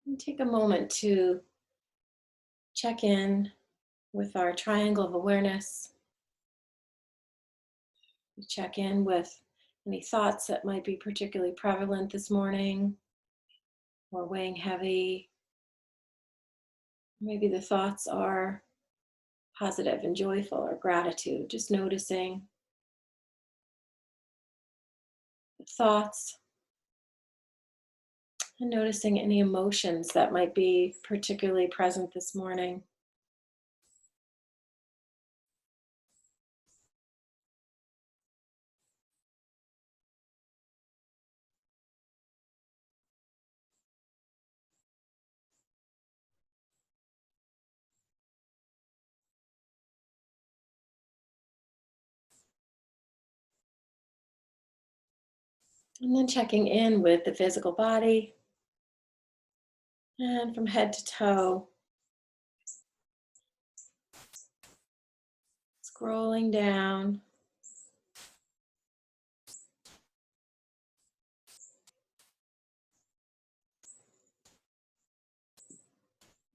And take a moment to check in with our triangle of awareness. We check in with any thoughts that might be particularly prevalent this morning or weighing heavy. Maybe the thoughts are positive and joyful or gratitude, just noticing the thoughts and noticing any emotions that might be particularly present this morning. And then checking in with the physical body and from head to toe, scrolling down,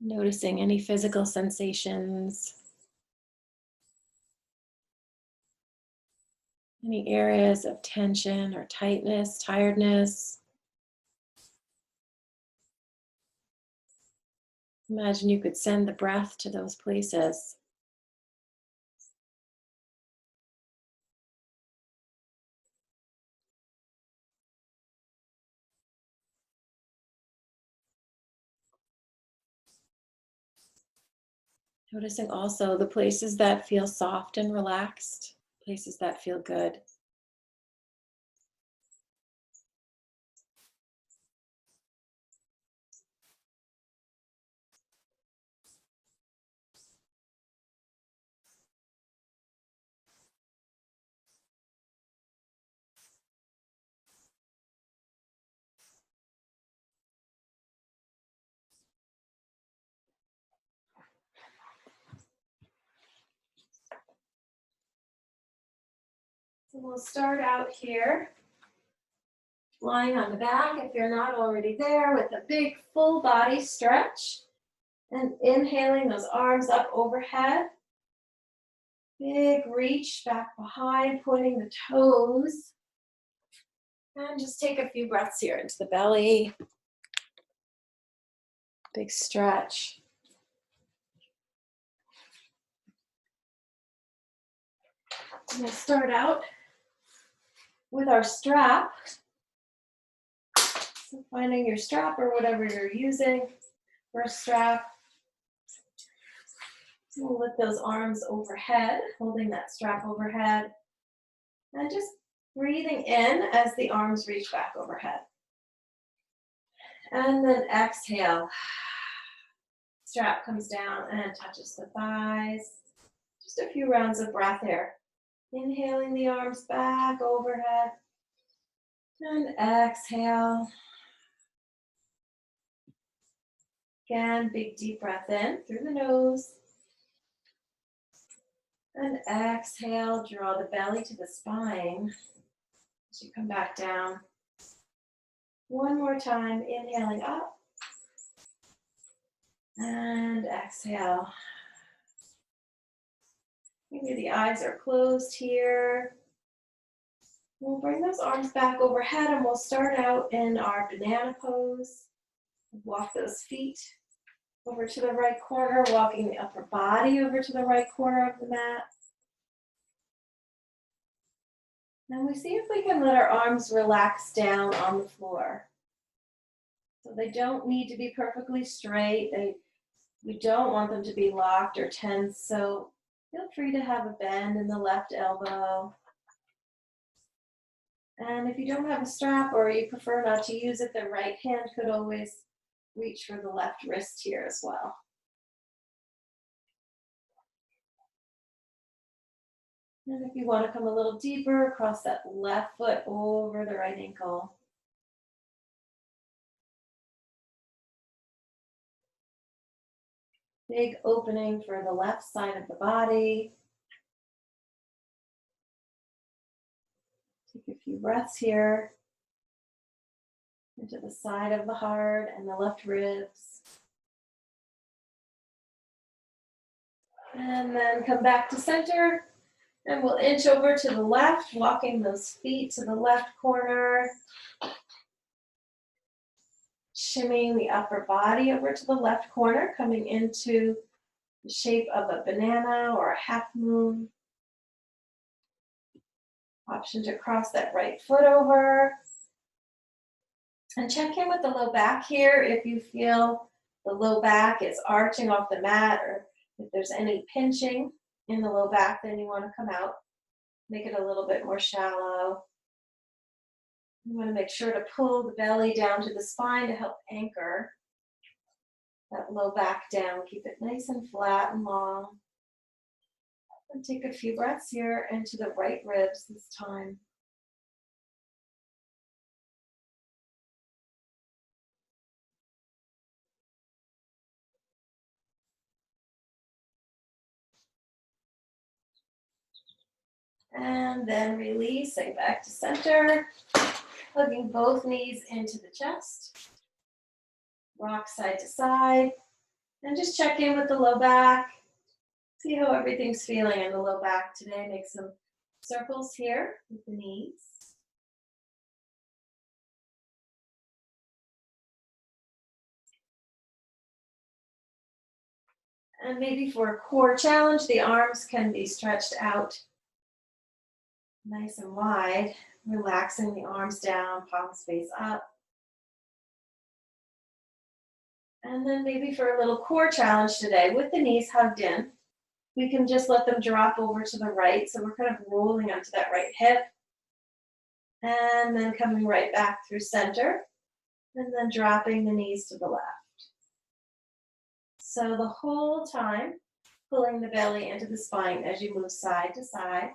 noticing any physical sensations, any areas of tension or tightness, tiredness. Imagine you could send the breath to those places. Noticing also the places that feel soft and relaxed, places that feel good. So we'll start out here, lying on the back if you're not already there, with a big full body stretch. And inhaling those arms up overhead. Big reach back behind, pointing the toes. And just take a few breaths here into the belly. Big stretch. And we'll start out with our strap. So finding your strap or whatever you're using for a strap. We'll lift those arms overhead, holding that strap overhead. And just breathing in as the arms reach back overhead. And then exhale. Strap comes down and touches the thighs. Just a few rounds of breath here. Inhaling the arms back overhead. And exhale. Again, big deep breath in through the nose. And exhale, draw the belly to the spine as you come back down. One more time, inhaling up. And exhale. Maybe the eyes are closed here. We'll bring those arms back overhead and we'll start out in our banana pose. Walk those feet over to the right corner, walking the upper body over to the right corner of the mat. And we see if we can let our arms relax down on the floor. So they don't need to be perfectly straight. We don't want them to be locked or tense. So feel free to have a bend in the left elbow. And if you don't have a strap or you prefer not to use it, the right hand could always reach for the left wrist here as well. And if you want to come a little deeper, cross that left foot over the right ankle. Big opening for the left side of the body. Take a few breaths here. into the side of the heart and the left ribs. And then come back to center. And we'll inch over to the left, walking those feet to the left corner. Shimmying the upper body over to the left corner, coming into the shape of a banana or a half moon. Option to cross that right foot over. And check in with the low back here if you feel the low back is arching off the mat, or if there's any pinching in the low back, then you want to come out. Make it a little bit more shallow. You want to make sure to pull the belly down to the spine to help anchor that low back down. Keep it nice and flat and long. And take a few breaths here into the right ribs this time. And then releasing back to center, hugging both knees into the chest. Rock side to side, and just check in with the low back. See how everything's feeling in the low back today. Make some circles here with the knees. And maybe for a core challenge, the arms can be stretched out nice and wide, relaxing the arms down, palms face up. And then maybe for a little core challenge today, with the knees hugged in, we can just let them drop over to the right. So we're kind of rolling onto that right hip. And then coming right back through center. And then dropping the knees to the left. So the whole time, pulling the belly into the spine as you move side to side.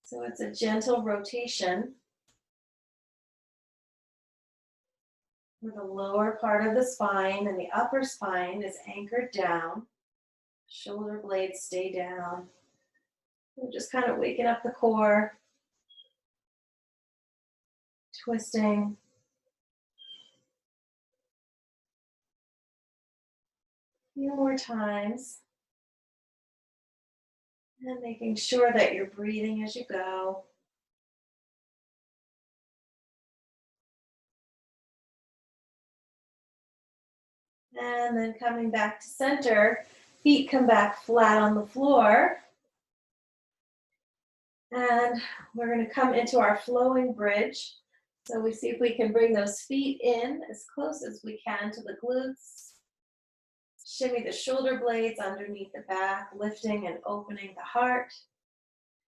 So it's a gentle rotation where the lower part of the spine and the upper spine is anchored down. Shoulder blades stay down. We're just kind of waking up the core, twisting. A few more times. And making sure that you're breathing as you go. And then coming back to center, feet come back flat on the floor. And we're going to come into our flowing bridge. So we see if we can bring those feet in as close as we can to the glutes. Shimmy the shoulder blades underneath the back, lifting and opening the heart.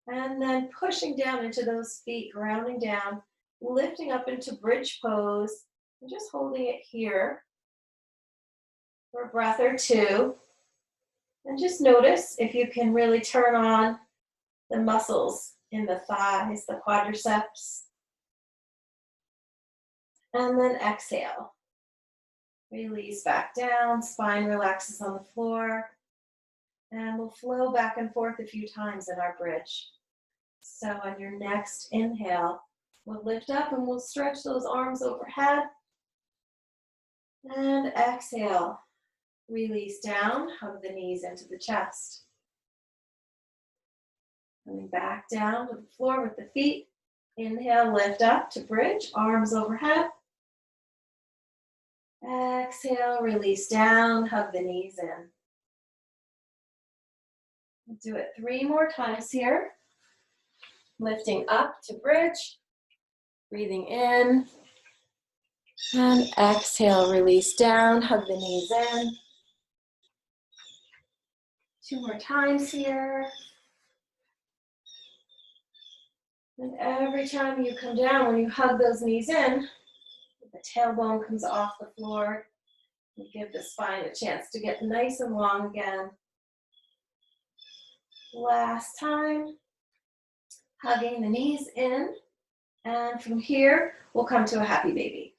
And then pushing down into those feet, grounding down, lifting up into bridge pose, and just holding it here for a breath or two. And just notice if you can really turn on the muscles in the thighs, the quadriceps. And then exhale. Release back down, spine relaxes on the floor. And we'll flow back and forth a few times in our bridge. So on your next inhale, we'll lift up and we'll stretch those arms overhead. And exhale. Release down, hug the knees into the chest. Coming back down to the floor with the feet. Inhale, lift up to bridge, arms overhead. Exhale, release down, hug the knees in. We'll do it 3 more times here. Lifting up to bridge, breathing in. And exhale, release down, hug the knees in. 2 more times here. And every time you come down, when you hug those knees in, the tailbone comes off the floor. You give the spine a chance to get nice and long again. Last time, hugging the knees in. And from here, we'll come to a happy baby.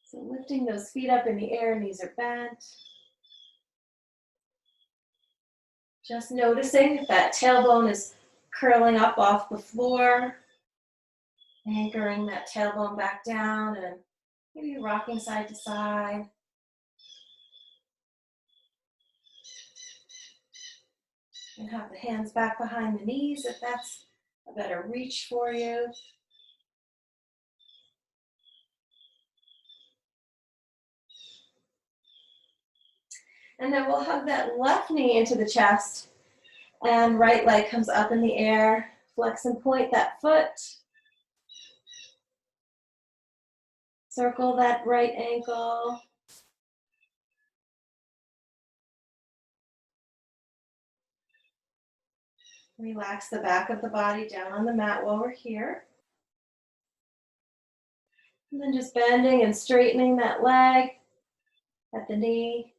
So lifting those feet up in the air, knees are bent. Just noticing if that tailbone is curling up off the floor. Anchoring that tailbone back down and maybe rocking side to side. And have the hands back behind the knees if that's a better reach for you. And then we'll hug that left knee into the chest and right leg comes up in the air. Flex and point that foot. Circle that right ankle. Relax the back of the body down on the mat while we're here. And then just bending and straightening that leg at the knee.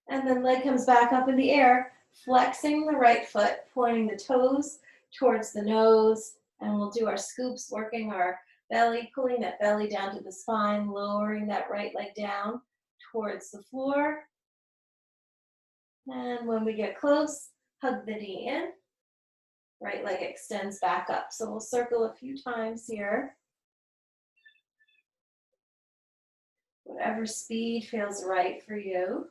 And then leg comes back up in the air, flexing the right foot, pointing the toes towards the nose. And we'll do our scoops, working our belly, pulling that belly down to the spine, lowering that right leg down towards the floor. And when we get close, hug the knee in. Right leg extends back up. So we'll circle a few times here. Whatever speed feels right for you.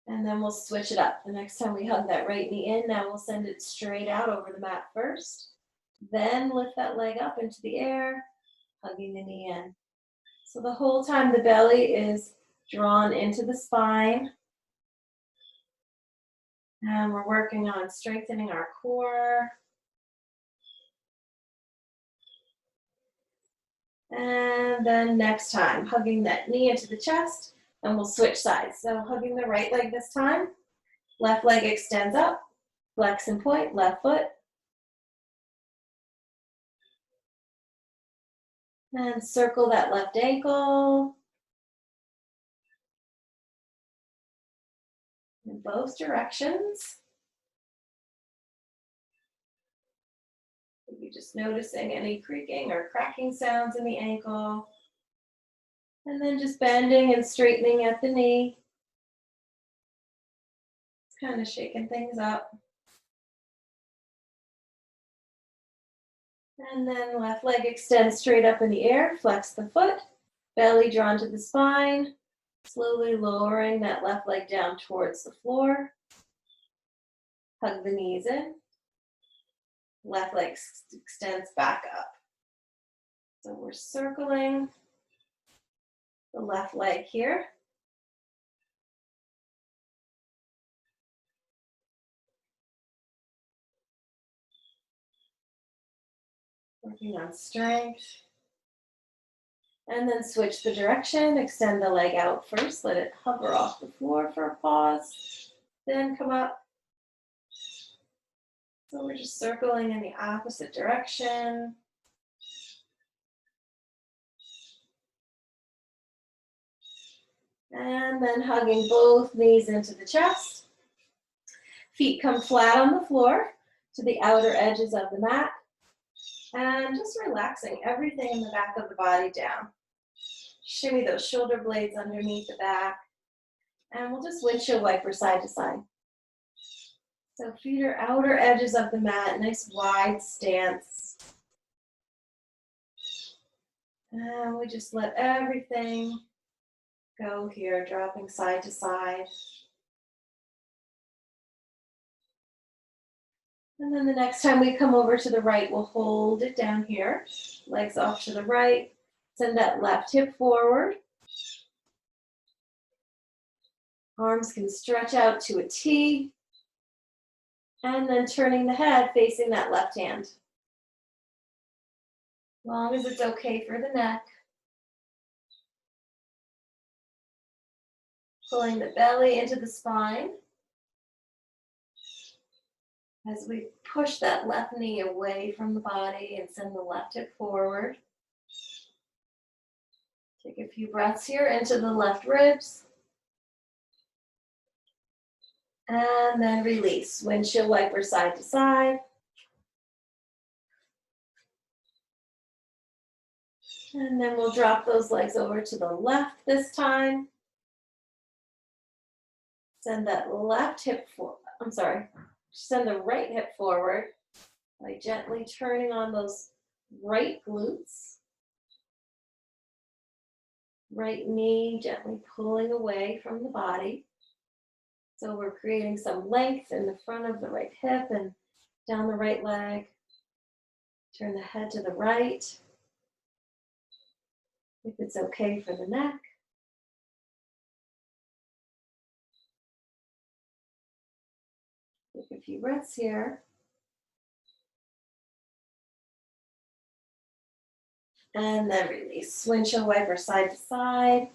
And then we'll switch it up. The next time we hug that right knee in, now we'll send it straight out over the mat first. Then lift that leg up into the air, hugging the knee in. So the whole time the belly is drawn into the spine. And we're working on strengthening our core. And then next time, hugging that knee into the chest, and we'll switch sides. So hugging the right leg this time, left leg extends up, flex and point, left foot. And circle that left ankle. In both directions. Maybe just noticing any creaking or cracking sounds in the ankle. And then just bending and straightening at the knee. Kind of shaking things up. And then left leg extends straight up in the air, flex the foot, belly drawn to the spine, slowly lowering that left leg down towards the floor. Hug the knees in. Left leg extends back up. So we're circling the left leg here. Working on strength. And then switch the direction, extend the leg out first, let it hover off the floor for a pause, then come up. So we're just circling in the opposite direction. And then hugging both knees into the chest. Feet come flat on the floor to the outer edges of the mat. And just relaxing everything in the back of the body down. Shimmy those shoulder blades underneath the back. And we'll just windshield wiper side to side. So feet are outer edges of the mat, nice wide stance. And we just let everything go here, dropping side to side. And then the next time we come over to the right, we'll hold it down here. Legs off to the right. Send that left hip forward. Arms can stretch out to a T. And then turning the head, facing that left hand. As long as it's okay for the neck. Pulling the belly into the spine. As we push that left knee away from the body and send the left hip forward. Take a few breaths here into the left ribs. And then release. Windshield wiper side to side. And then we'll drop those legs over to the left this time. Send that left hip forward. I'm sorry. Send the right hip forward by gently turning on those right glutes. Right knee gently pulling away from the body. So we're creating some length in the front of the right hip and down the right leg. Turn the head to the right. If it's okay for the neck. Take a few breaths here. And then release. Windshield wiper side to side.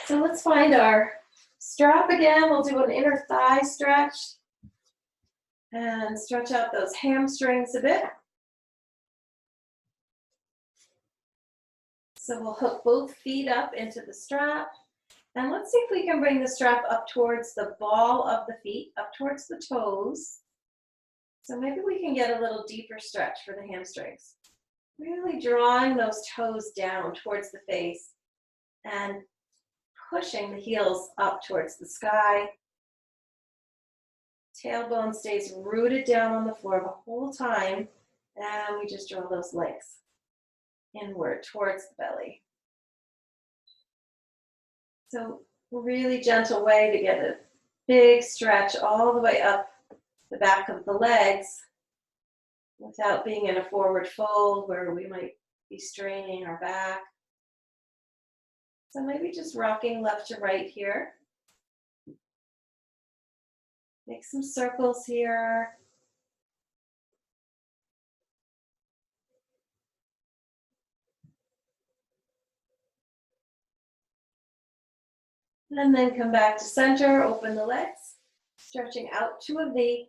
So let's find our strap again. We'll do an inner thigh stretch. And stretch out those hamstrings a bit. So we'll hook both feet up into the strap. And let's see if we can bring the strap up towards the ball of the feet, up towards the toes. So maybe we can get a little deeper stretch for the hamstrings. Really drawing those toes down towards the face and pushing the heels up towards the sky. Tailbone stays rooted down on the floor the whole time. And we just draw those legs inward towards the belly. So really gentle way to get a big stretch all the way up the back of the legs without being in a forward fold where we might be straining our back. So maybe just rocking left to right here. Make some circles here. And then come back to center, open the legs, stretching out to a V.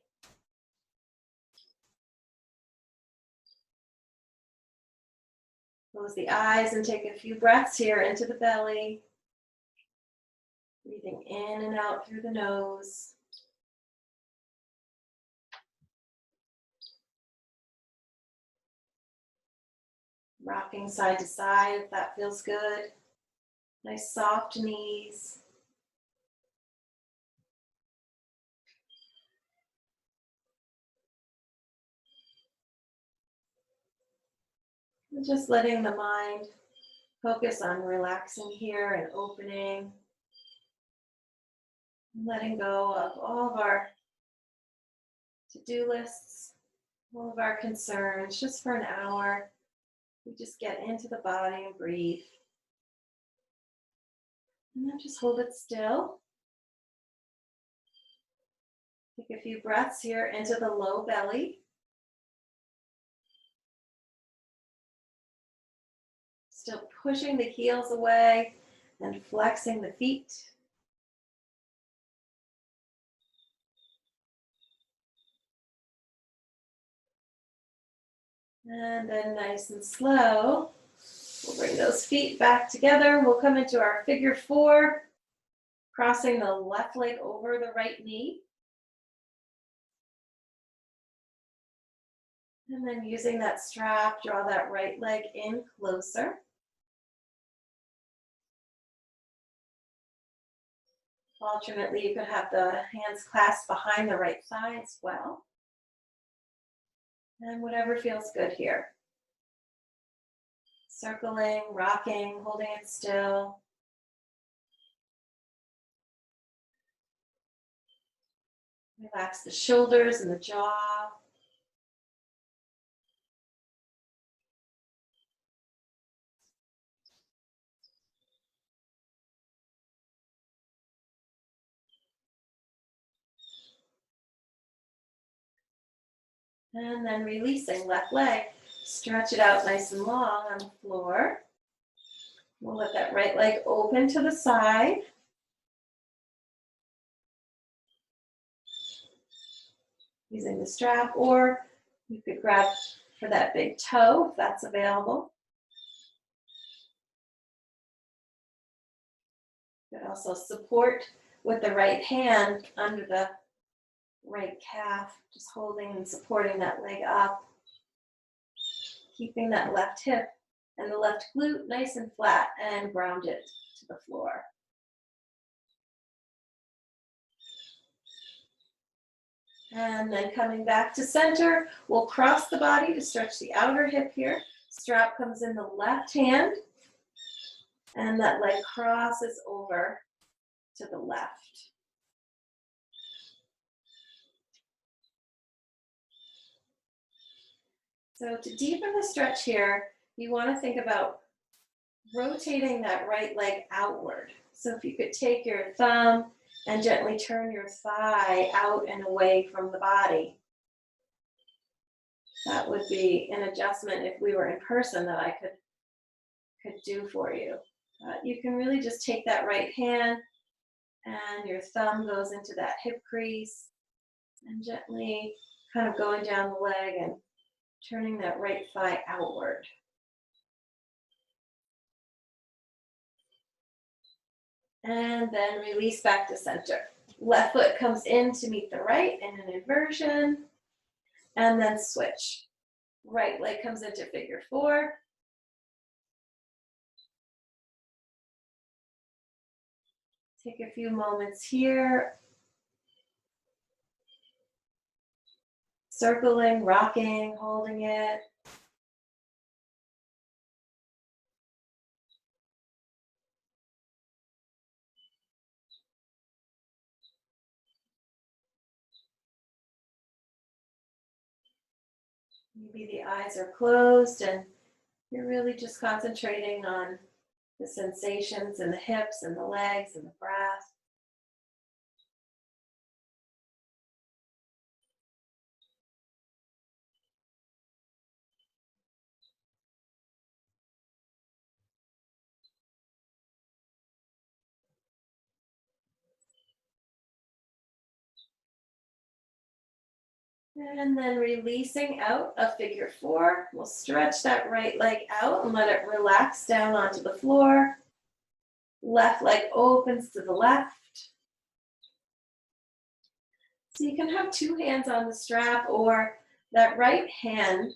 Close the eyes and take a few breaths here into the belly. Breathing in and out through the nose. Rocking side to side if that feels good. Nice soft knees. And just letting the mind focus on relaxing here and opening. Letting go of all of our to-do lists, all of our concerns, just for an hour. We just get into the body and breathe. And then just hold it still. Take a few breaths here into the low belly. Still pushing the heels away and flexing the feet. And then nice and slow, we'll bring those feet back together. We'll come into our figure four, crossing the left leg over the right knee. And then using that strap, draw that right leg in closer. Alternately, you could have the hands clasped behind the right thigh as well. And whatever feels good here. Circling, rocking, holding it still. Relax the shoulders and the jaw. And then releasing left leg. Stretch it out nice and long on the floor. We'll let that right leg open to the side. Using the strap, or you could grab for that big toe if that's available. You could also support with the right hand under the right calf, just holding and supporting that leg up, keeping that left hip And the left glute nice and flat and grounded to the floor. And then coming back to center, we'll cross the body to stretch the outer hip here. Strap comes in the left hand, and that leg crosses over to the left. So to deepen the stretch here, you want to think about rotating that right leg outward. So if you could take your thumb and gently turn your thigh out and away from the body. That would be an adjustment if we were in person that I could do for you. You can really just take that right hand and your thumb goes into that hip crease and gently kind of going down the leg and turning that right thigh outward. And then release back to center. Left foot comes in to meet the right in an inversion, and then switch. Right leg comes into figure four. Take a few moments here. Circling, rocking, holding it. Maybe the eyes are closed and you're really just concentrating on the sensations in the hips and the legs and the breath. And then releasing out of figure four, we'll stretch that right leg out and let it relax down onto the floor. Left leg opens to the left. So you can have two hands on the strap, or that right hand,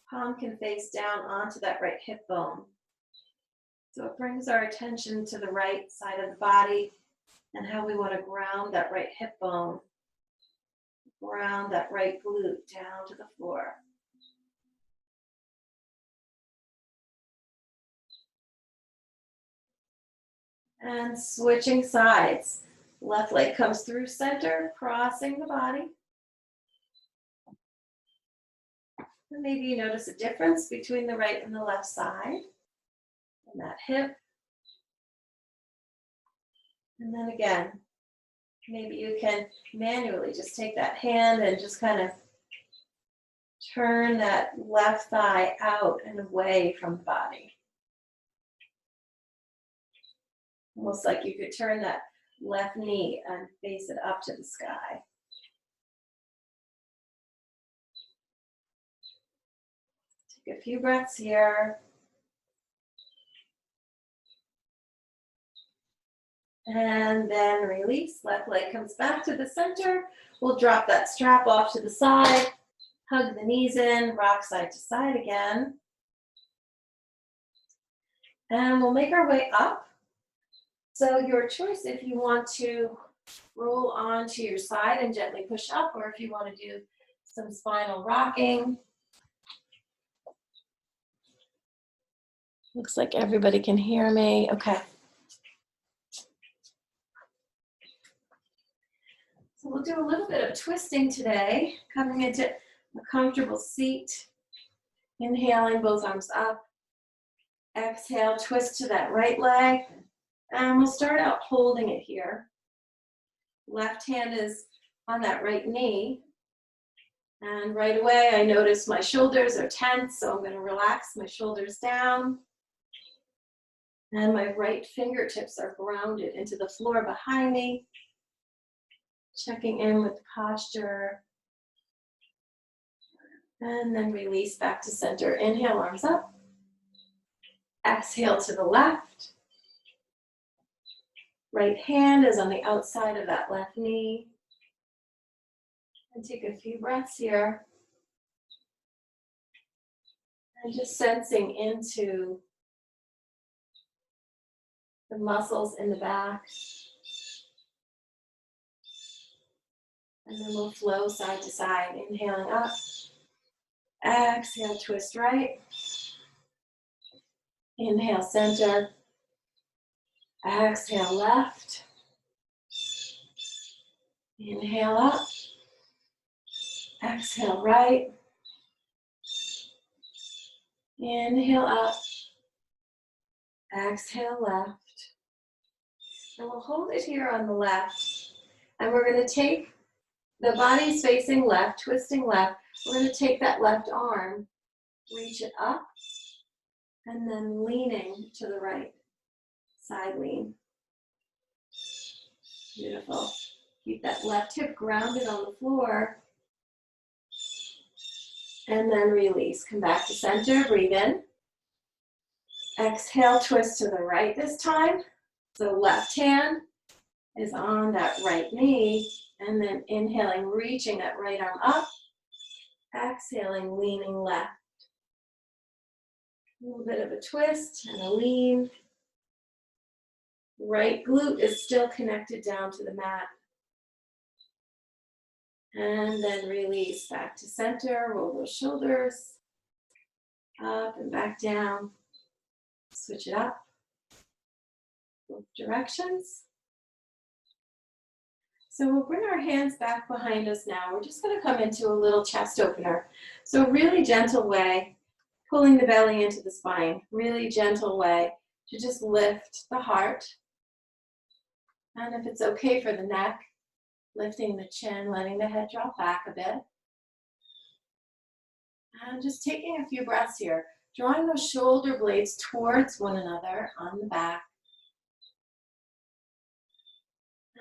palm can face down onto that right hip bone. So it brings our attention to the right side of the body and how we want to ground that right hip bone. Ground that right glute down to the floor. And switching sides. Left leg comes through center, crossing the body. And maybe you notice a difference between the right and the left side. And that hip. And then again, maybe you can manually just take that hand and just kind of turn that left thigh out and away from the body. Almost like you could turn that left knee and face it up to the sky. Take a few breaths here. And then release, left leg comes back to the center. We'll drop that strap off to the side, hug the knees in, rock side to side again. And we'll make our way up. So your choice if you want to roll onto your side and gently push up, or if you want to do some spinal rocking. Looks like everybody can hear me. Okay. So we'll do a little bit of twisting today, coming into a comfortable seat. Inhaling, both arms up. Exhale, twist to that right leg. And we'll start out holding it here. Left hand is on that right knee. And right away, I notice my shoulders are tense, so I'm going to relax my shoulders down. And my right fingertips are grounded into the floor behind me. Checking in with the posture. And then release back to center. Inhale, arms up. Exhale to the left. Right hand is on the outside of that left knee. And take a few breaths here. And just sensing into the muscles in the back. And then we'll flow side to side, inhaling up. Exhale, twist right. Inhale, center. Exhale, left. Inhale up. Exhale, right. Inhale up. Exhale, left. And we'll hold it here on the left. And we're going to take the body's facing left, twisting left. We're going to take that left arm, reach it up, and then leaning to the right. Side lean. Beautiful. Keep that left hip grounded on the floor. And then release. Come back to center. Breathe in. Exhale, twist to the right this time. So left hand is on that right knee. And then inhaling, reaching that right arm up. Exhaling, leaning left. A little bit of a twist and a lean. Right glute is still connected down to the mat. And then release back to center. Roll those shoulders up and back down. Switch it up. Both directions. So we'll bring our hands back behind us now. We're just going to come into a little chest opener. So a really gentle way, pulling the belly into the spine. Really gentle way to just lift the heart. And if it's okay for the neck, lifting the chin, letting the head drop back a bit. And just taking a few breaths here, drawing those shoulder blades towards one another on the back.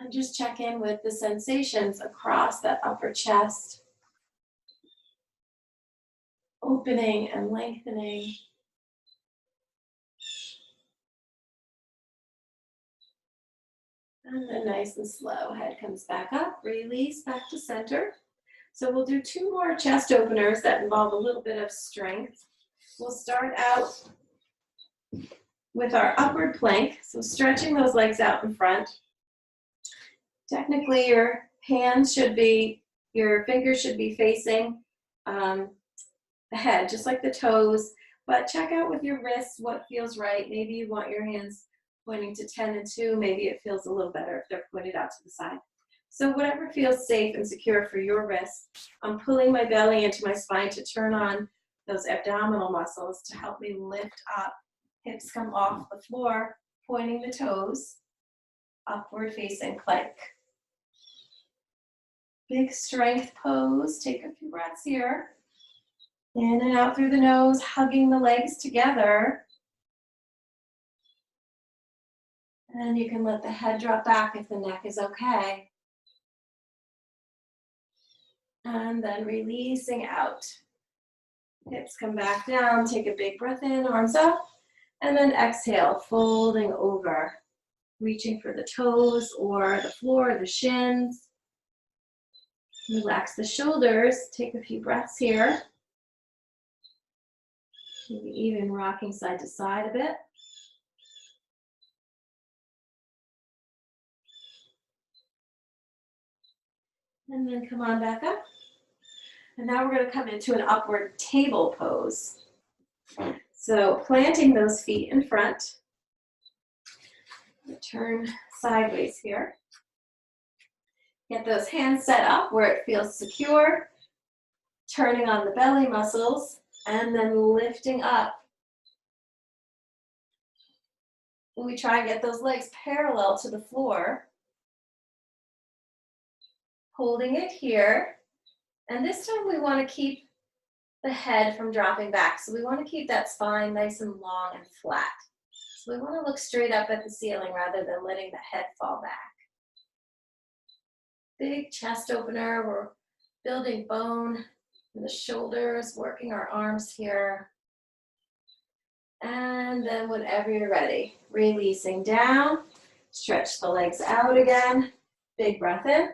And just check in with the sensations across that upper chest. Opening and lengthening. And then nice and slow, head comes back up, release back to center. So we'll do 2 more chest openers that involve a little bit of strength. We'll start out with our upward plank. So stretching those legs out in front. Technically your fingers should be facing ahead, just like the toes. But check out with your wrists what feels right. Maybe you want your hands pointing to 10 and 2, maybe it feels a little better if they're pointed out to the side. So whatever feels safe and secure for your wrists, I'm pulling my belly into my spine to turn on those abdominal muscles to help me lift up. Hips come off the floor, pointing the toes, upward facing plank. Big strength pose, take a few breaths here. In and out through the nose, hugging the legs together. And you can let the head drop back if the neck is okay. And then releasing out. Hips come back down, take a big breath in, arms up. And then exhale, folding over. Reaching for the toes or the floor, the shins. Relax the shoulders, take a few breaths here. Maybe even rocking side to side a bit. And then come on back up. And now we're going to come into an upward table pose. So planting those feet in front. Turn sideways here. Get those hands set up where it feels secure. Turning on the belly muscles and then lifting up. And we try and get those legs parallel to the floor. Holding it here. And this time we want to keep the head from dropping back. So we want to keep that spine nice and long and flat. So we want to look straight up at the ceiling rather than letting the head fall back. Big chest opener. We're building bone in the shoulders, working our arms here. And then whenever you're ready, releasing down. Stretch the legs out again. Big breath in.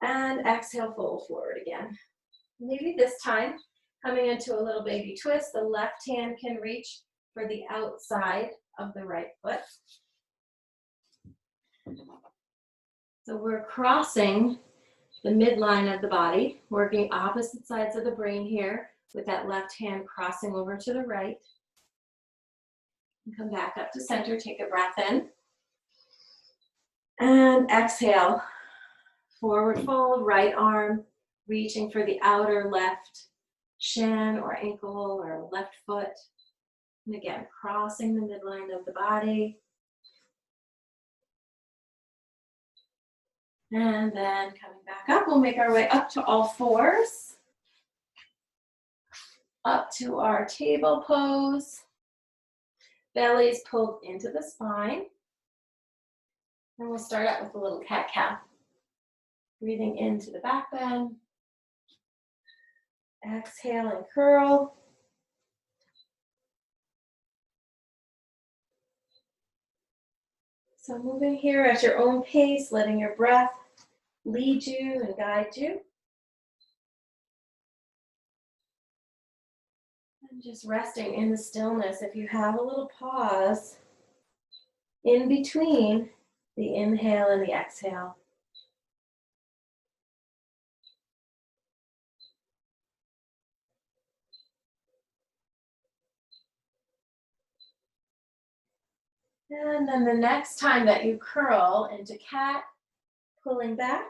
And exhale, fold forward again. Maybe this time, coming into a little baby twist, the left hand can reach for the outside of the right foot. So we're crossing the midline of the body, working opposite sides of the brain here with that left hand crossing over to the right. And come back up to center, take a breath in. And exhale, forward fold, right arm reaching for the outer left shin or ankle or left foot. And again, crossing the midline of the body. And then coming back up, we'll make our way up to all fours. Up to our table pose. Belly's pulled into the spine. And we'll start out with a little cat-cow. Breathing into the back bend. Exhale and curl. So moving here at your own pace, letting your breath lead you and guide you. And just resting in the stillness. If you have a little pause in between the inhale and the exhale. And then the next time that you curl into cat, pulling back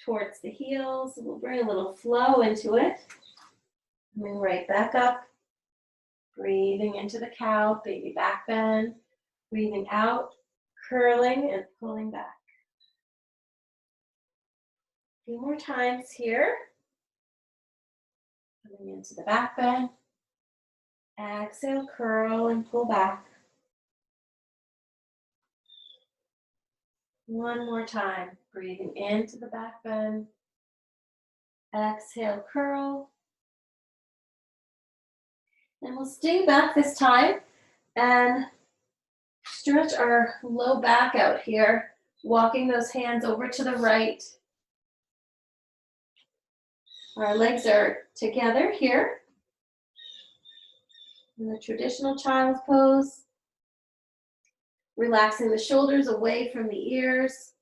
towards the heels, we'll bring a little flow into it. Coming right back up. Breathing into the cow, baby back bend. Breathing out, curling and pulling back. A few more times here. Coming into the back bend. Exhale, curl and pull back. One more time. Breathing into the back bend. Exhale, curl. And we'll stay back this time and stretch our low back out here, walking those hands over to the right. Our legs are together here in the traditional child's pose. Relaxing the shoulders away from the ears.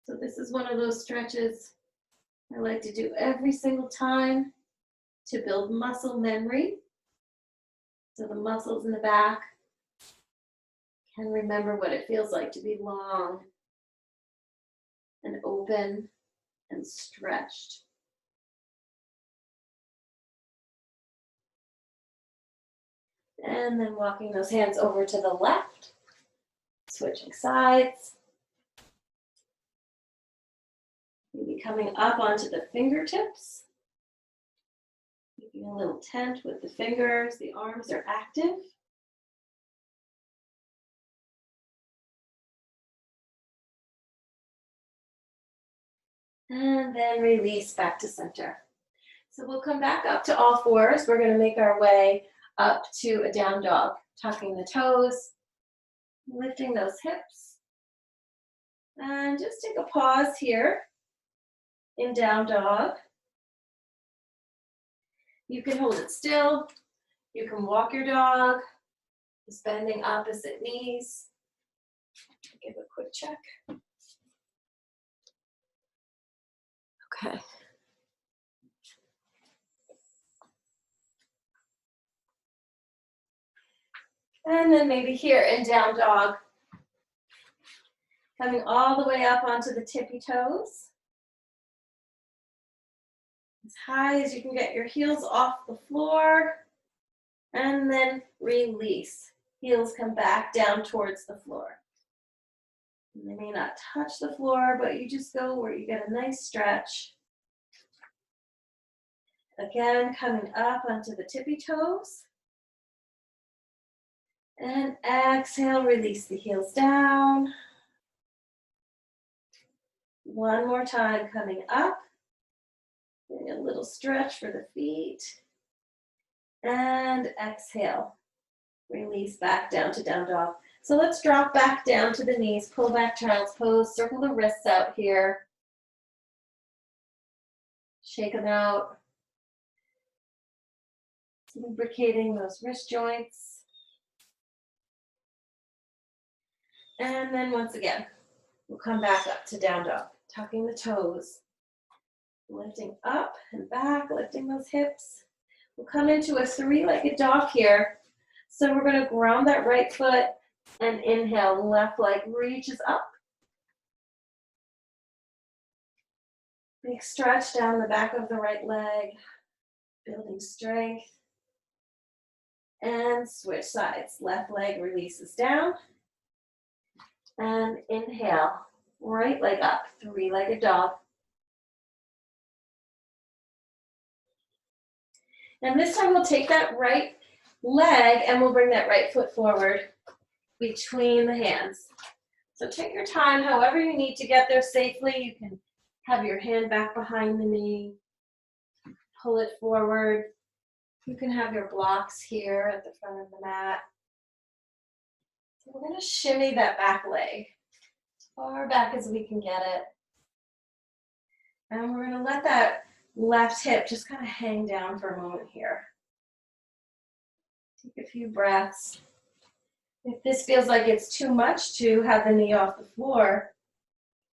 So this is one of those stretches I like to do every single time to build muscle memory. So the muscles in the back can remember what it feels like to be long and open and stretched. And then walking those hands over to the left, switching sides. Maybe coming up onto the fingertips. Making a little tent with the fingers, the arms are active. And then release back to center. So we'll come back up to all fours. We're going to make our way up to a down dog, tucking the toes, lifting those hips. And just take a pause here in down dog. You can hold it still. You can walk your dog, just bending opposite knees. Give a quick check. Okay. And then maybe here in down dog, coming all the way up onto the tippy toes. As high as you can get your heels off the floor. And then release. Heels come back down towards the floor. And they may not touch the floor, but you just go where you get a nice stretch. Again, coming up onto the tippy toes. And exhale, release the heels down. One more time, coming up. Doing a little stretch for the feet. And exhale. Release back down to down dog. So let's drop back down to the knees, pull back child's pose, circle the wrists out here. Shake them out. Lubricating those wrist joints. And then once again, We'll come back up to down dog, tucking the toes, lifting up and back, lifting those hips. We'll come into a three-legged dog here. So we're going to ground that right foot and inhale, left leg reaches up. Big stretch down the back of the right leg, building strength. And switch sides. Left leg releases down. And inhale, right leg up, three-legged dog. And this time we'll take that right leg and we'll bring that right foot forward between the hands. So take your time, however you need to get there safely. You can have your hand back behind the knee, pull it forward. You can have your blocks here at the front of the mat. So we're going to shimmy that back leg as far back as we can get it. And we're going to let that left hip just kind of hang down for a moment here. Take a few breaths. If this feels like it's too much to have the knee off the floor,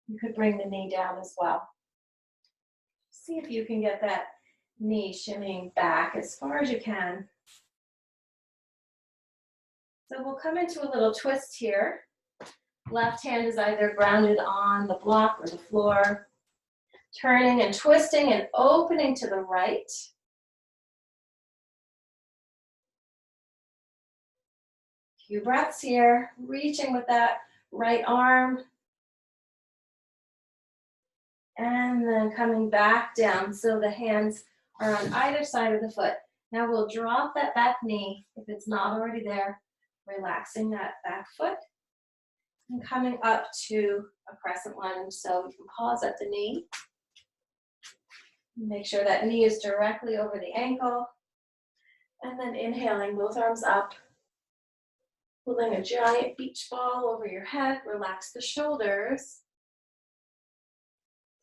you could bring the knee down as well. See if you can get that knee shimmying back as far as you can. So we'll come into a little twist here. Left hand is either grounded on the block or the floor. Turning and twisting and opening to the right. Few breaths here, reaching with that right arm. And then coming back down so the hands are on either side of the foot. Now we'll drop that back knee if it's not already there, relaxing that back foot. And coming up to a crescent lunge, so we can pause at the knee. Make sure that knee is directly over the ankle. And then inhaling, both arms up. Pulling a giant beach ball over your head, relax the shoulders.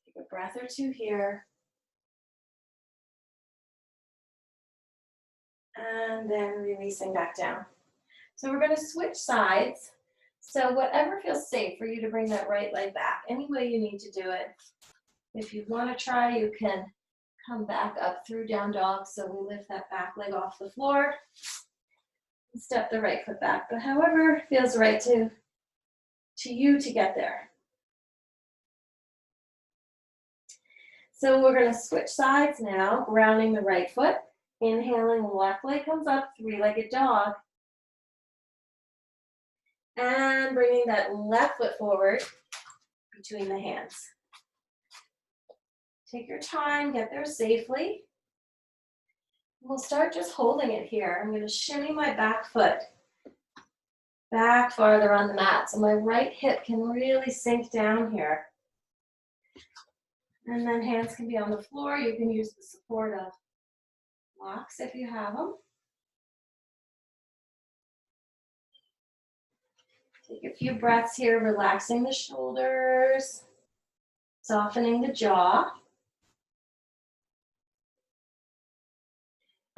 Take a breath or two here. And then releasing back down. So we're going to switch sides. So whatever feels safe for you to bring that right leg back, any way you need to do it. If you want to try, you can come back up through down dog. So we lift that back leg off the floor. Step the right foot back, but however feels right to you to get there. So we're going to switch sides now, grounding the right foot. Inhaling, left leg comes up, three-legged dog. And bringing that left foot forward between the hands. Take your time, get there safely. We'll start just holding it here. I'm going to shimmy my back foot back farther on the mat so my right hip can really sink down here. And then hands can be on the floor. You can use the support of blocks if you have them. Take a few breaths here, relaxing the shoulders, softening the jaw.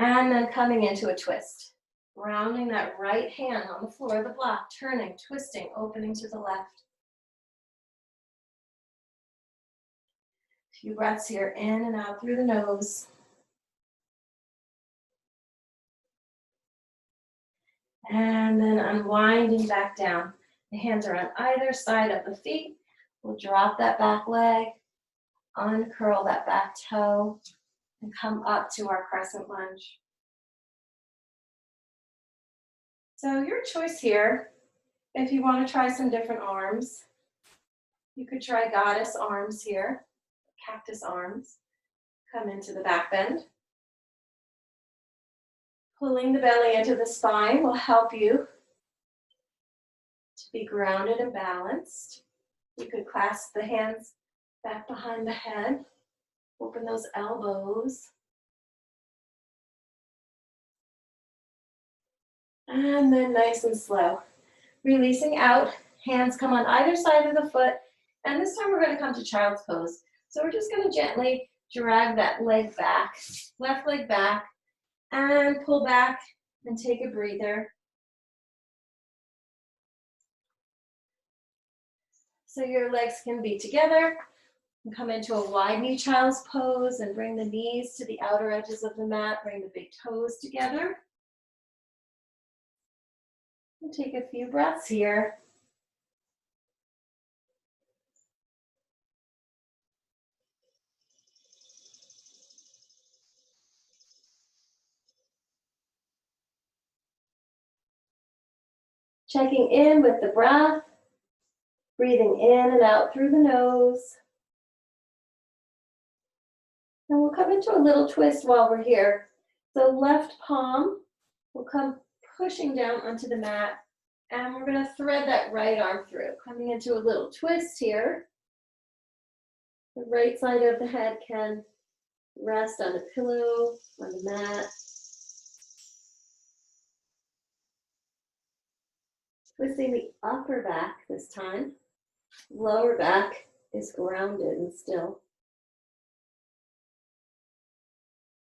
And then coming into a twist. Rounding that right hand on the floor of the block, turning, twisting, opening to the left. A few breaths here, in and out through the nose. And then unwinding back down. The hands are on either side of the feet. We'll drop that back leg, uncurl that back toe, and come up to our crescent lunge. So your choice here, if you want to try some different arms, you could try goddess arms here, cactus arms. Come into the back bend. Pulling the belly into the spine will help you to be grounded and balanced. You could clasp the hands back behind the head. Open those elbows. And then nice and slow. Releasing out, hands come on either side of the foot. And this time we're going to come to child's pose. So we're just going to gently drag that leg back, left leg back, and pull back and take a breather. So your legs can be together. And come into a wide knee child's pose and bring the knees to the outer edges of the mat. Bring the big toes together. And take a few breaths here. Checking in with the breath, breathing in and out through the nose. And we'll come into a little twist while we're here. So left palm will come pushing down onto the mat, and we're going to thread that right arm through, coming into a little twist here. The right side of the head can rest on a pillow, on the mat. Twisting the upper back this time. Lower back is grounded and still.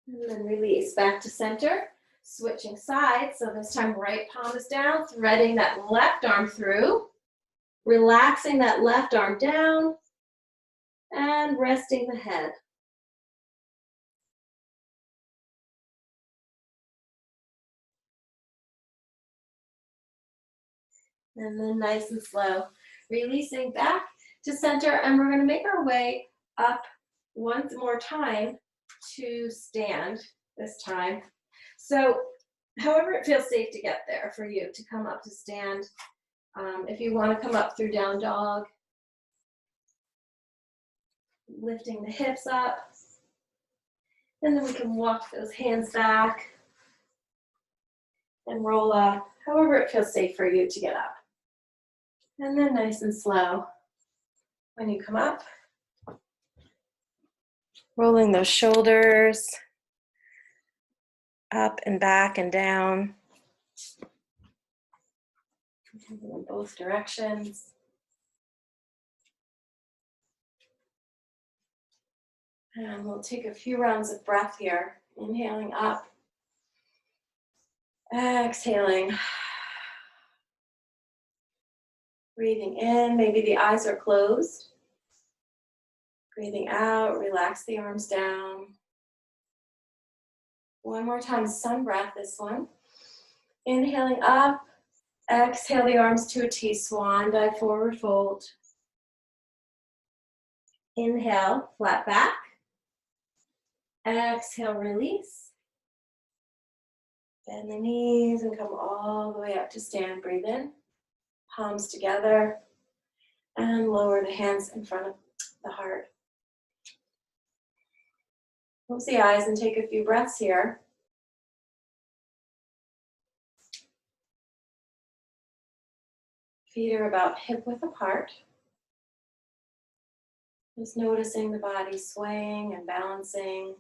And then release back to center. Switching sides, so this time right palm is down, threading that left arm through, relaxing that left arm down, and resting the head. And then nice and slow, releasing back to center, and we're going to make our way up once more time to stand this time. So however it feels safe to get there for you to come up to stand. If you want to come up through down dog, lifting the hips up, and then we can walk those hands back and roll up, however it feels safe for you to get up. And then nice and slow, when you come up, rolling those shoulders up and back and down in both directions. And we'll take a few rounds of breath here, inhaling up, exhaling. Breathing in, maybe the eyes are closed. Breathing out, relax the arms down. One more time, sun breath, this one. Inhaling up, exhale the arms to a T, swan dive, forward fold. Inhale, flat back. Exhale, release. Bend the knees and come all the way up to stand. Breathe in, palms together, and lower the hands in front of the heart. Close the eyes and take a few breaths here. Feet are about hip width apart. Just noticing the body swaying and balancing.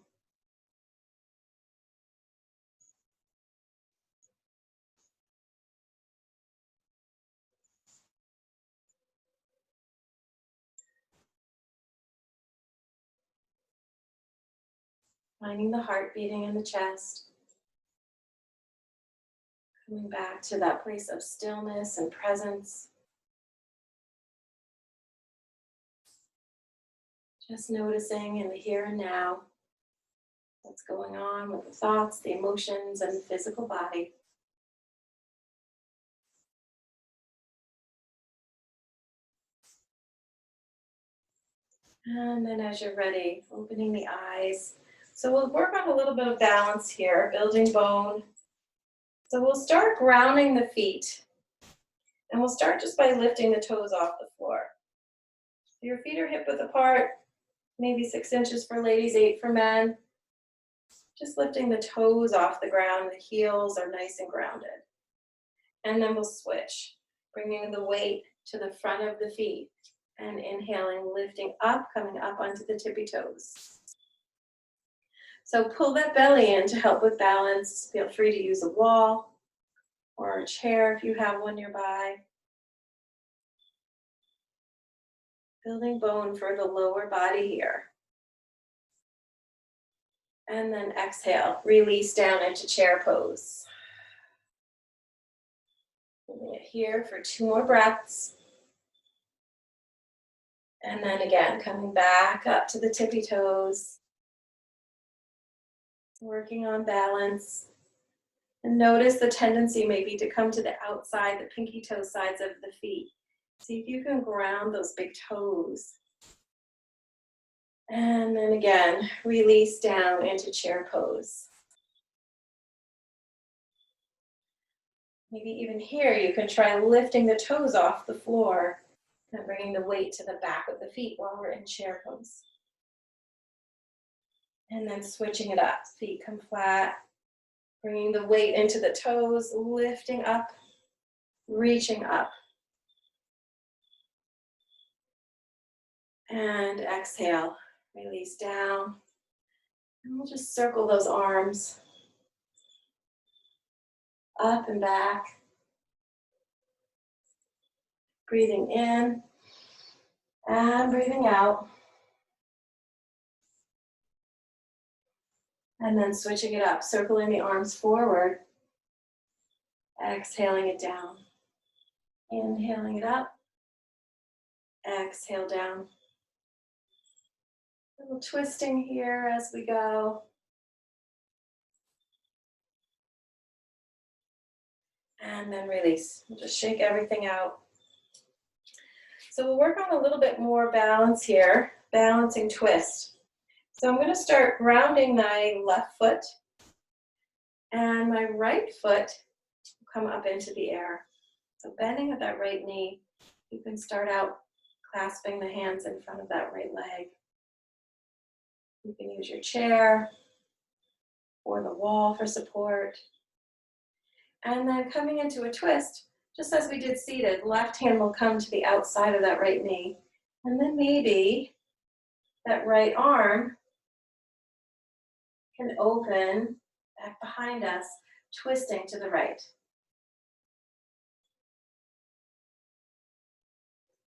Finding the heart beating in the chest. Coming back to that place of stillness and presence. Just noticing in the here and now what's going on with the thoughts, the emotions, and the physical body. And then as you're ready, opening the eyes. So we'll work on a little bit of balance here, building bone. So we'll start grounding the feet. And we'll start just by lifting the toes off the floor. Your feet are hip width apart, maybe 6 inches for ladies, 8 for men. Just lifting the toes off the ground, the heels are nice and grounded. And then we'll switch, bringing the weight to the front of the feet and inhaling, lifting up, coming up onto the tippy toes. So pull that belly in to help with balance. Feel free to use a wall or a chair if you have one nearby. Building bone for the lower body here. And then exhale, release down into chair pose. Holding it here for 2 more breaths. And then again, coming back up to the tippy toes. Working on balance. And notice the tendency maybe to come to the outside, the pinky toe sides of the feet. See if you can ground those big toes. And then again, release down into chair pose. Maybe even here you can try lifting the toes off the floor and bringing the weight to the back of the feet while we're in chair pose. And then switching it up. Feet come flat, bringing the weight into the toes, lifting up, reaching up. And exhale, release down. And we'll just circle those arms up and back. Breathing in and breathing out. And then switching it up, circling the arms forward. Exhaling it down. Inhaling it up. Exhale down. A little twisting here as we go. And then release. We'll just shake everything out. So we'll work on a little bit more balance here, balancing twist. So I'm going to start grounding my left foot, and my right foot will come up into the air. So bending at that right knee, you can start out clasping the hands in front of that right leg. You can use your chair or the wall for support. And then coming into a twist, just as we did seated, left hand will come to the outside of that right knee. And then maybe that right arm can open back behind us, twisting to the right.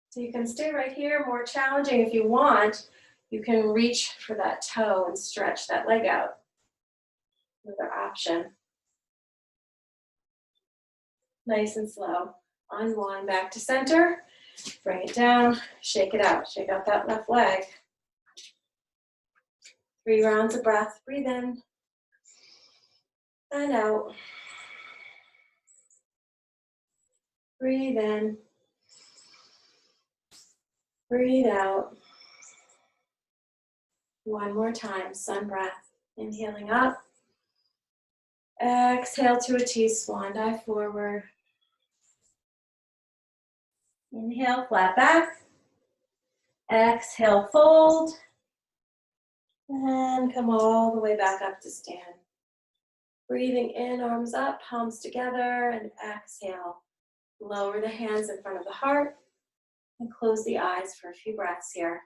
So you can stay right here. More challenging if you want, you can reach for that toe and stretch that leg out. Another option. Nice and slow. Unwind back to center. Bring it down. Shake it out. Shake out that left leg. 3 rounds of breath. Breathe in and out. Breathe in. Breathe out. One more time. Sun breath. Inhaling up. Exhale to a T, swan dive forward. Inhale, flat back. Exhale, fold. And come all the way back up to stand. Breathing in, arms up, palms together, and exhale. Lower the hands in front of the heart and close the eyes for a few breaths here.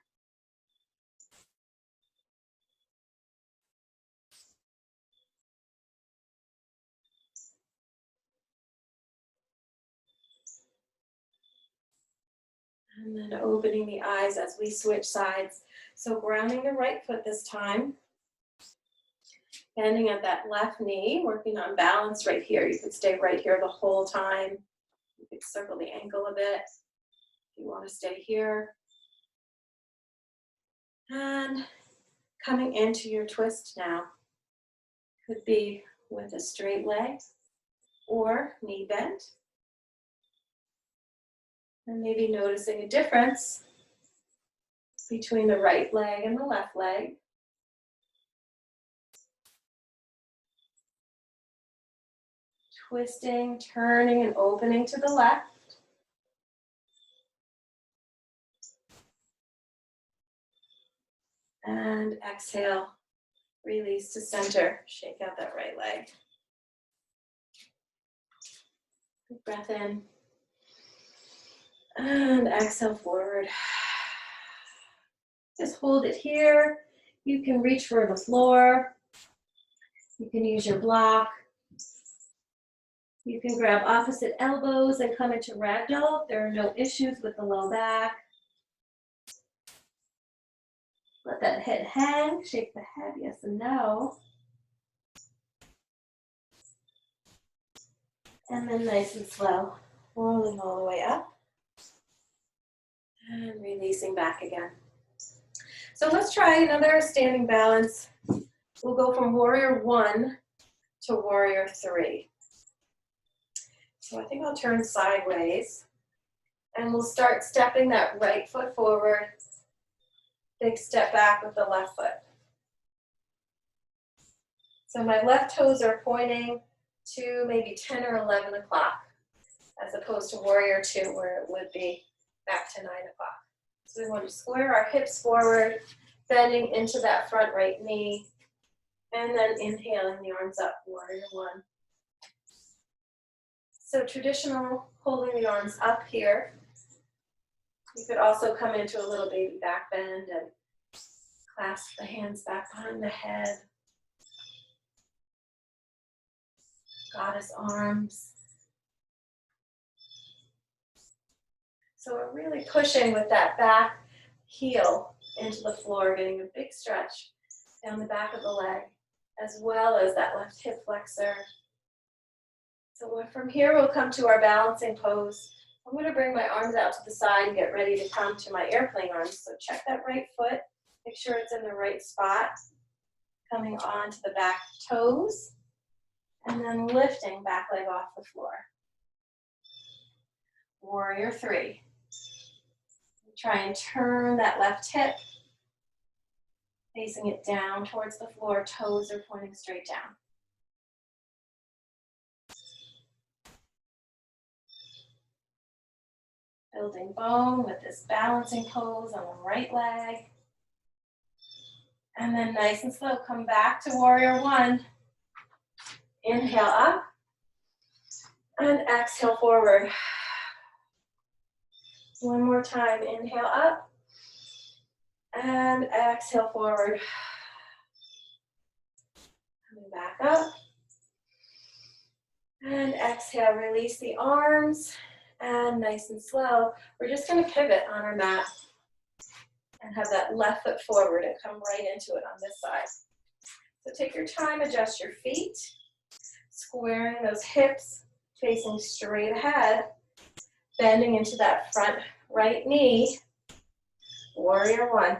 And then opening the eyes as we switch sides. So grounding the right foot this time. Bending at that left knee, working on balance right here. You could stay right here the whole time. You could circle the ankle a bit if you want to stay here. And coming into your twist now. Could be with a straight leg or knee bent. And maybe noticing a difference between the right leg and the left leg. Twisting, turning, and opening to the left. And exhale, release to center. Shake out that right leg. Big breath in. And exhale forward. Just hold it here. You can reach for the floor. You can use your block. You can grab opposite elbows and come into ragdoll if there are no issues with the low back. Let that head hang. Shake the head, yes and no. And then nice and slow, rolling all the way up. And releasing back again. So let's try another standing balance. We'll go from warrior one to warrior three. So I think I'll turn sideways and we'll start stepping that right foot forward, big step back with the left foot. So my left toes are pointing to maybe 10 or 11 o'clock, as opposed to warrior two where it would be back to 9 o'clock. So we want to square our hips forward, bending into that front right knee, and then inhaling the arms up, warrior one. So traditional, holding the arms up here. You could also come into a little baby back bend and clasp the hands back behind the head. Goddess arms. So we're really pushing with that back heel into the floor, getting a big stretch down the back of the leg, as well as that left hip flexor. So from here, we'll come to our balancing pose. I'm going to bring my arms out to the side and get ready to come to my airplane arms. So check that right foot. Make sure it's in the right spot. Coming on to the back toes. And then lifting back leg off the floor. Warrior three. Try and turn that left hip, facing it down towards the floor. Toes are pointing straight down. Building bone with this balancing pose on the right leg. And then nice and slow, come back to warrior one. Inhale up and exhale forward. One more time, inhale up and exhale forward. Coming back up and exhale, release the arms and nice and slow. We're just going to pivot on our mat and have that left foot forward and come right into it on this side. So take your time, adjust your feet, squaring those hips, facing straight ahead, bending into that front right knee, warrior one.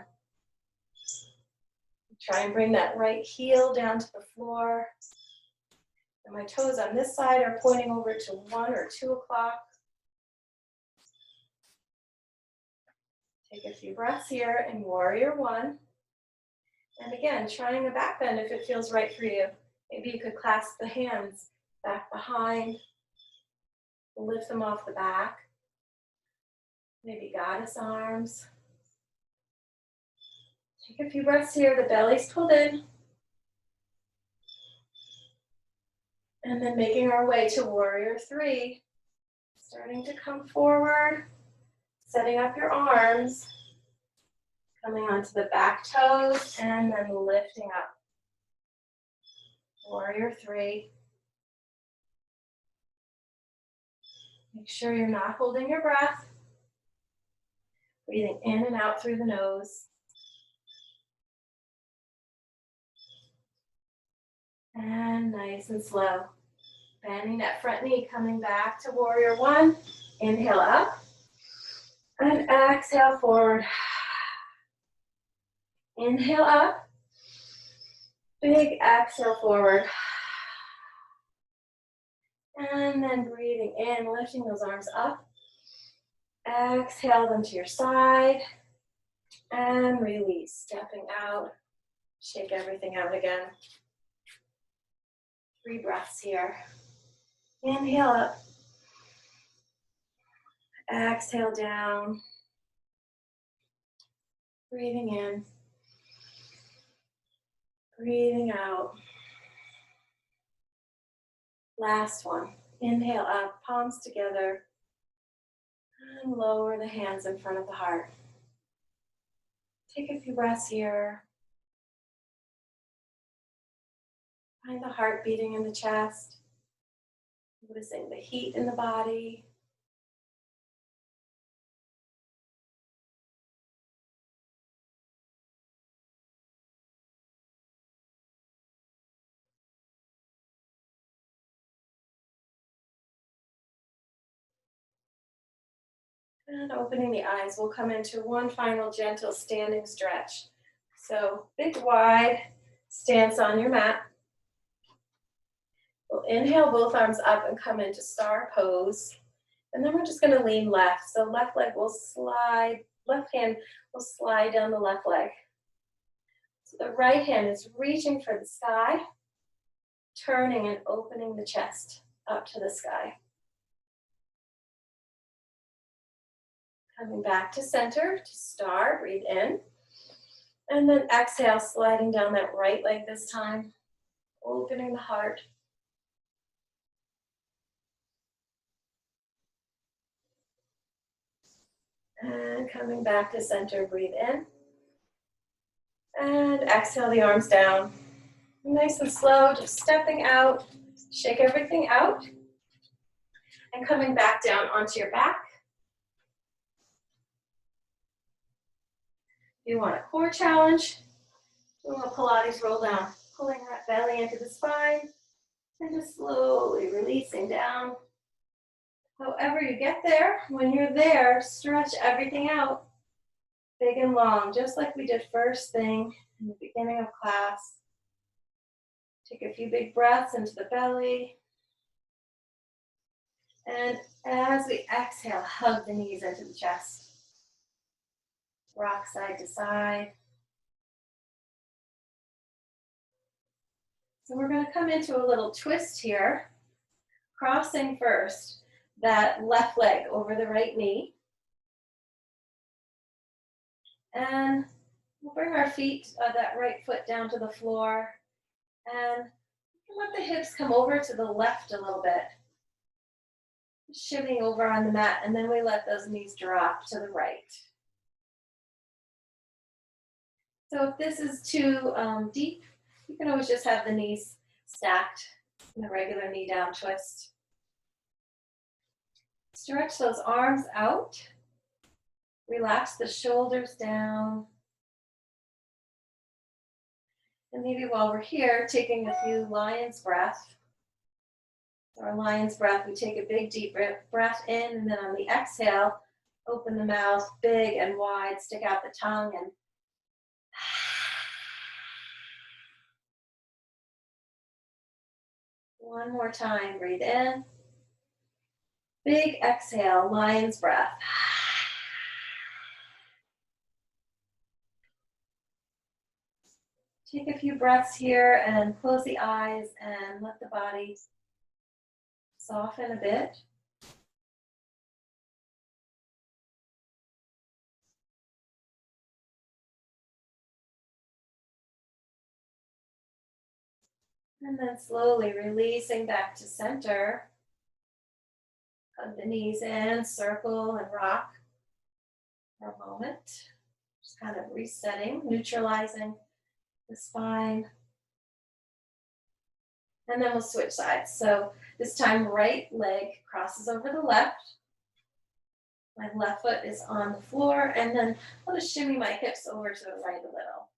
Try and bring that right heel down to the floor. And my toes on this side are pointing over to 1 or 2 o'clock. Take a few breaths here in warrior one. And again, trying a back bend if it feels right for you. Maybe you could clasp the hands back behind, lift them off the back. Maybe goddess arms. Take a few breaths here, the belly's pulled in. And then making our way to warrior three. Starting to come forward, setting up your arms, coming onto the back toes, and then lifting up. Warrior three. Make sure you're not holding your breath. Breathing in and out through the nose. And nice and slow. Bending that front knee, coming back to warrior one. Inhale up. And exhale forward. Inhale up. Big exhale forward. And then breathing in, lifting those arms up. Exhale them to your side. And release, stepping out. Shake everything out again. 3 breaths here. Inhale up. Exhale down. Breathing in. Breathing out. Last one. Inhale up, palms together. And lower the hands in front of the heart. Take a few breaths here. Find the heart beating in the chest. Noticing the heat in the body. And opening the eyes, we'll come into one final gentle standing stretch. So big wide stance on your mat. We'll inhale both arms up and come into star pose. And then we're just going to lean left. So left leg will slide, left hand will slide down the left leg. So the right hand is reaching for the sky, turning and opening the chest up to the sky. Coming back to center, to star, breathe in. And then exhale, sliding down that right leg this time, opening the heart. And coming back to center, breathe in. And exhale the arms down. Nice and slow, just stepping out, shake everything out. And coming back down onto your back. If you want a core challenge, doing a Pilates roll down, pulling that belly into the spine, and just slowly releasing down. However you get there, when you're there, stretch everything out, big and long, just like we did first thing in the beginning of class. Take a few big breaths into the belly. And as we exhale, hug the knees into the chest. Rock side to side. So we're going to come into a little twist here, crossing first that left leg over the right knee. And we'll bring our feet, that right foot down to the floor. And let the hips come over to the left a little bit. Shimmying over on the mat, and then we let those knees drop to the right. So if this is too deep, you can always just have the knees stacked in the regular knee down twist. Stretch those arms out. Relax the shoulders down. And maybe while we're here, taking a few lion's breath. Our lion's breath, we take a big deep breath in, and then on the exhale, open the mouth big and wide, stick out the tongue, and one more time, breathe in. Big exhale, lion's breath. Take a few breaths here and close the eyes and let the body soften a bit. And then slowly releasing back to center. Hug the knees in, circle and rock for a moment. Just kind of resetting, neutralizing the spine. And then we'll switch sides. So this time, right leg crosses over the left. My left foot is on the floor, and then I'll just shimmy my hips over to the right a little.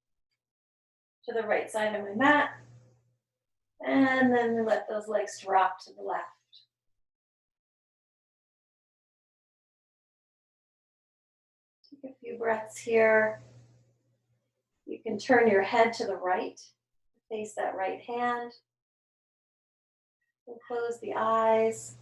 To the right side of my mat. And then we let those legs drop to the left. Take a few breaths here. You can turn your head to the right, face that right hand. And close the eyes.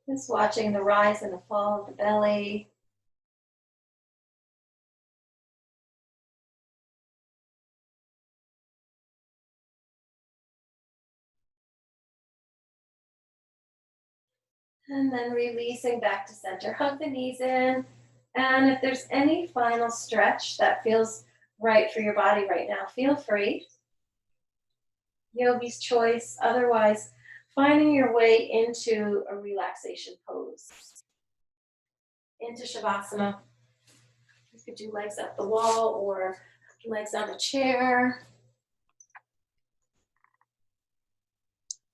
Just watching the rise and the fall of the belly. And then releasing back to center. Hug the knees in. And if there's any final stretch that feels right for your body right now, feel free. Yogi's choice. Otherwise, finding your way into a relaxation pose. Into Shavasana. You could do legs up the wall or legs on a chair.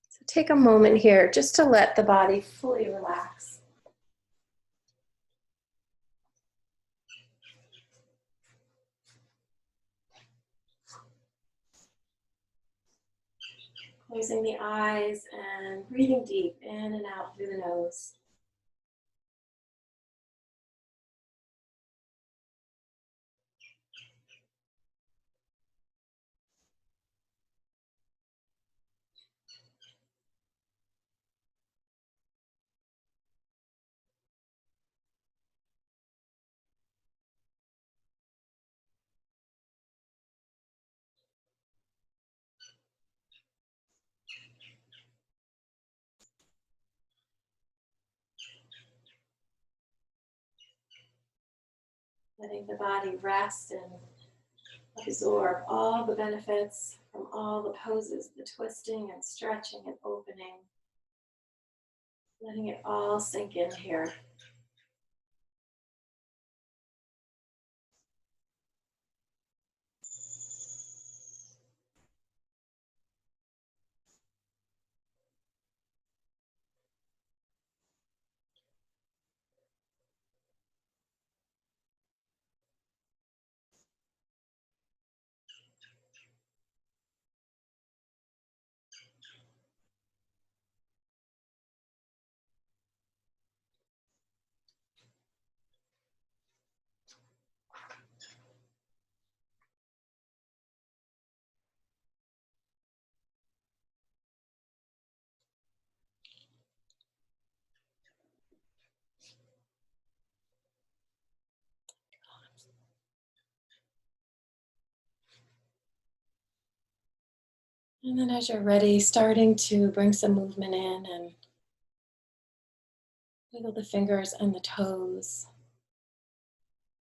So take a moment here just to let the body fully relax. Closing the eyes and breathing deep in and out through the nose. Letting the body rest and absorb all the benefits from all the poses, the twisting and stretching and opening. Letting it all sink in here. And then as you're ready, starting to bring some movement in and wiggle the fingers and the toes.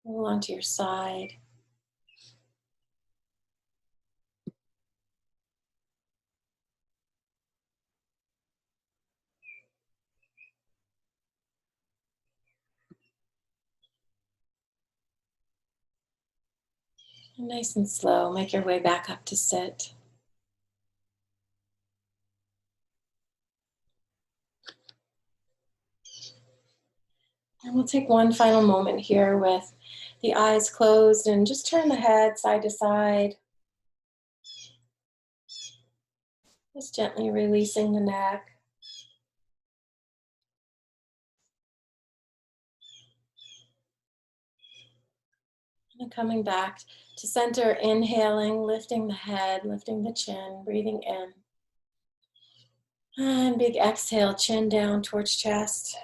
Roll onto your side. And nice and slow, make your way back up to sit. And we'll take one final moment here with the eyes closed and just turn the head side to side. Just gently releasing the neck. And coming back to center, inhaling, lifting the head, lifting the chin, breathing in. And big exhale, chin down towards chest.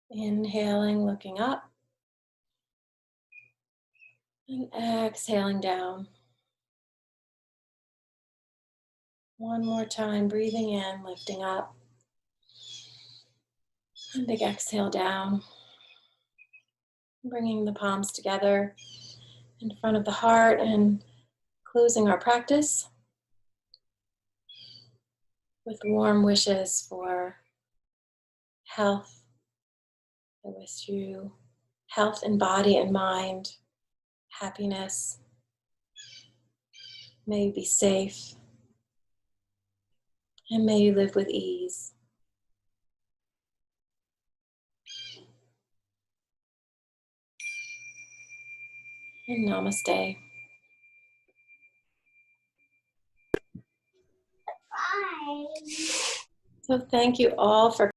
Inhaling, looking up. And exhaling down. One more time, breathing in, lifting up. And big exhale down. Bringing the palms together in front of the heart and closing our practice with warm wishes for health. I wish you health in body and mind, happiness. May you be safe, and may you live with ease. And namaste. Bye. So thank you all for